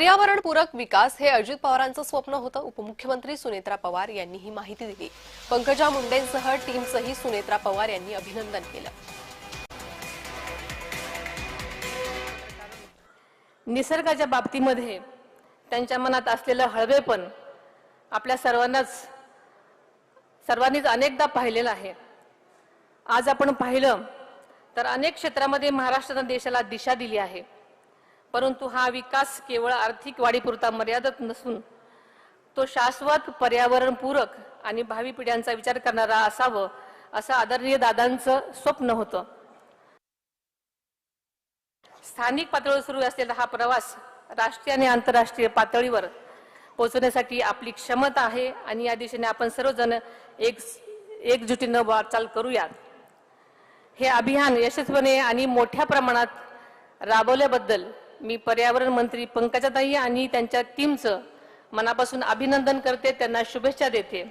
पर्यावरणपूरक विकास हे अजित पवारांचं स्वप्न होतं. उपमुख्यमंत्री सुनेत्रा पवार यांनी ही माहिती दिली. पंकजा मुंडेंसह टीमचंही सुनेत्रा पवार यांनी अभिनंदन केलं. निसर्गाच्या बाबतीमध्ये त्यांच्या मनात असलेलं हळवेपण आपल्या सर्वांनीच अनेकदा पाहिलेलं आहे. आज आपण पाहिलं तर अनेक क्षेत्रामध्ये महाराष्ट्राने देशाला दिशा दिली आहे. परंतु हा विकास केवळ आर्थिक वाढीपुरता मर्यादित नसून तो शाश्वत, पर्यावरणपूरक आणि भावी पिढ्यांचा विचार करणारा असावं असं आदरणीय दादांचं स्वप्न होतं. स्थानिक पातळीवर सुरू असलेला हा प्रवास राष्ट्रीय आणि आंतरराष्ट्रीय पातळीवर पोहोचण्यासाठी आपली क्षमता आहे आणि या दिशेने आपण सर्वजण एकजुटीनं वाटचाल करूया. हे अभियान यशस्वीपणे आणि मोठ्या प्रमाणात राबवल्याबद्दल मी पर्यावरण मंत्री पंकजाताई आणि त्यांच्या टीमचं मनापासून अभिनंदन करते, त्यांना शुभेच्छा देते.